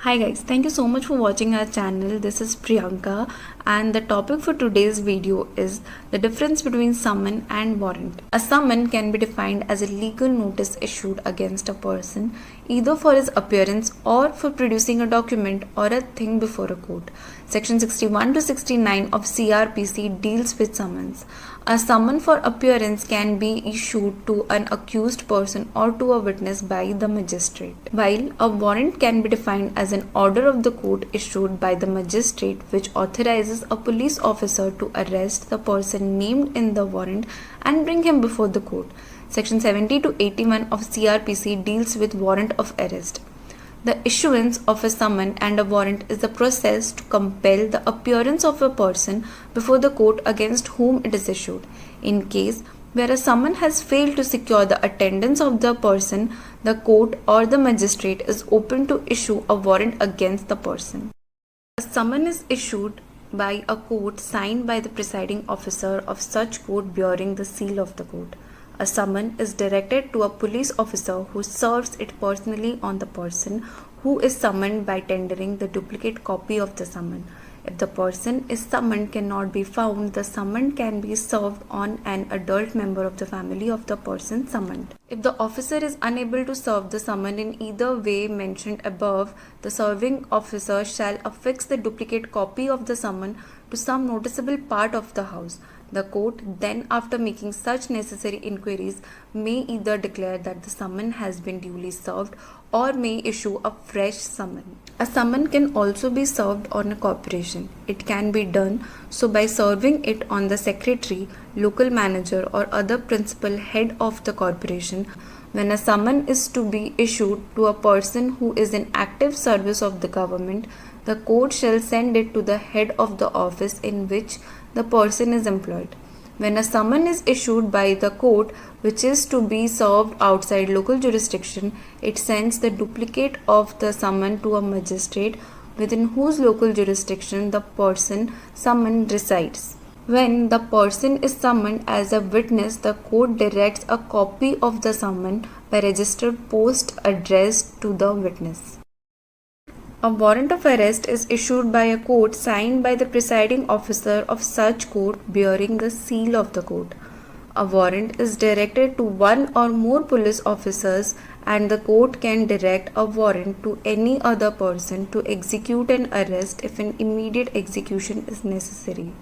Hi guys, thank you so much for watching our channel. This is Priyanka and the topic for today's video is the difference between summon and warrant. A summon can be defined as a legal notice issued against a person either for his appearance or for producing a document or a thing before a court. Section 61 to 69 of CRPC deals with summons. A summon for appearance can be issued to an accused person or to a witness by the magistrate, while a warrant can be defined as an order of the court issued by the magistrate which authorizes a police officer to arrest the person named in the warrant and bring him before the court. Section 70 to 81 of CRPC deals with warrant of arrest. The issuance of a summon and a warrant is the process to compel the appearance of a person before the court against whom it is issued. In case where a summon has failed to secure the attendance of the person, the court or the magistrate is open to issue a warrant against the person. A summon is issued by a court signed by the presiding officer of such court bearing the seal of the court. A summon is directed to a police officer who serves it personally on the person who is summoned by tendering the duplicate copy of the summon. If the person is summoned cannot be found, the summon can be served on an adult member of the family of the person summoned. If the officer is unable to serve the summon in either way mentioned above, the serving officer shall affix the duplicate copy of the summon to some noticeable part of the house. The court then, after making such necessary inquiries, may either declare that the summon has been duly served or may issue a fresh summon. A summon can also be served on a corporation. It can be done so by serving it on the secretary, local manager or other principal head of the corporation. When a summon is to be issued to a person who is in active service of the government, the court shall send it to the head of the office in which the person is employed. When a summon is issued by the court which is to be served outside local jurisdiction, it sends the duplicate of the summon to a magistrate within whose local jurisdiction the person summoned resides. When the person is summoned as a witness, the court directs a copy of the summon by registered post addressed to the witness. A warrant of arrest is issued by a court signed by the presiding officer of such court bearing the seal of the court. A warrant is directed to one or more police officers and the court can direct a warrant to any other person to execute an arrest if an immediate execution is necessary.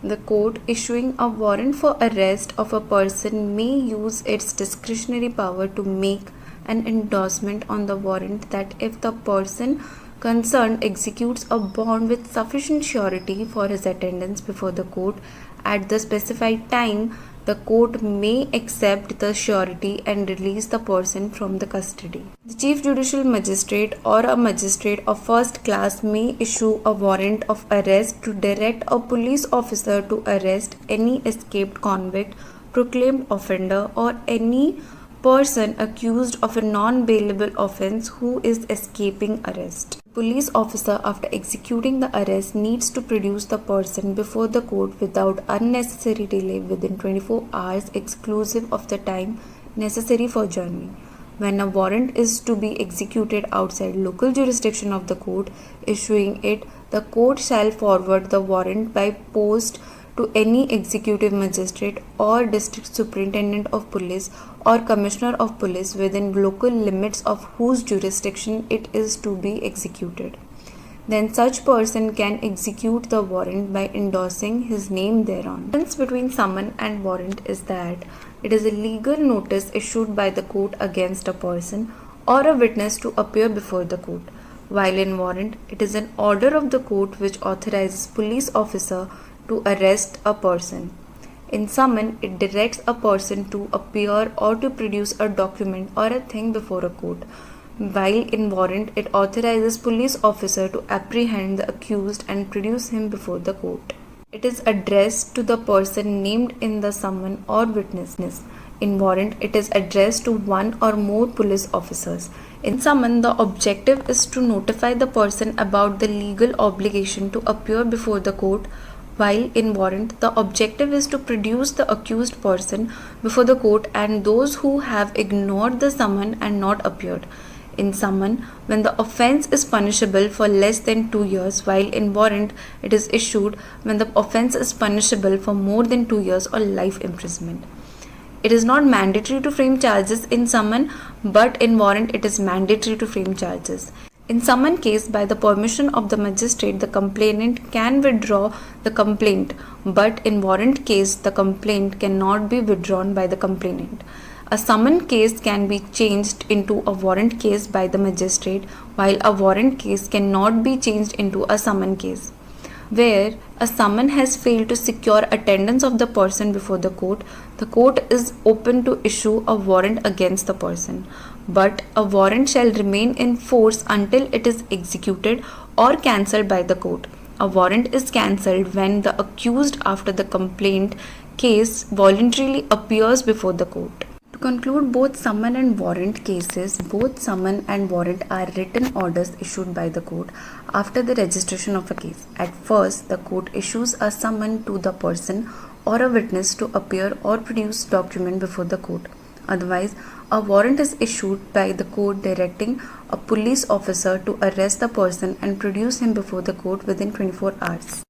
The court issuing a warrant for arrest of a person may use its discretionary power to make an endorsement on the warrant that if the person concerned executes a bond with sufficient surety for his attendance before the court at the specified time, the court may accept the surety and release the person from the custody. The Chief Judicial Magistrate or a magistrate of first class may issue a warrant of arrest to direct a police officer to arrest any escaped convict, proclaimed offender, or any person accused of a non-bailable offence who is escaping arrest. Police officer, after executing the arrest, needs to produce the person before the court without unnecessary delay within 24 hours exclusive of the time necessary for journey. When a warrant is to be executed outside local jurisdiction of the court issuing it, the court shall forward the warrant by post to any executive magistrate or district superintendent of police or commissioner of police within local limits of whose jurisdiction it is to be executed. Then such person can execute the warrant by endorsing his name thereon. The difference between summon and warrant is that it is a legal notice issued by the court against a person or a witness to appear before the court, while in warrant it is an order of the court which authorizes police officer to arrest a person. In summon, it directs a person to appear or to produce a document or a thing before a court, while in warrant, it authorizes police officer to apprehend the accused and produce him before the court. It is addressed to the person named in the summon or witness. In warrant, it is addressed to one or more police officers. In summon, the objective is to notify the person about the legal obligation to appear before the court, while in warrant, the objective is to produce the accused person before the court and those who have ignored the summon and not appeared. In summon, when the offence is punishable for less than 2 years, while in warrant, it is issued when the offence is punishable for more than 2 years or life imprisonment. It is not mandatory to frame charges in summon, but in warrant, it is mandatory to frame charges. In summon case, by the permission of the magistrate, the complainant can withdraw the complaint, but in warrant case, the complaint cannot be withdrawn by the complainant. A summon case can be changed into a warrant case by the magistrate, while a warrant case cannot be changed into a summon case. Where a summon has failed to secure attendance of the person before the court is open to issue a warrant against the person. But a warrant shall remain in force until it is executed or cancelled by the court. A warrant is cancelled when the accused after the complaint case voluntarily appears before the court. To conclude both summon and warrant cases, both summon and warrant are written orders issued by the court after the registration of a case. At first, the court issues a summon to the person or a witness to appear or produce document before the court. Otherwise, a warrant is issued by the court directing a police officer to arrest the person and produce him before the court within 24 hours.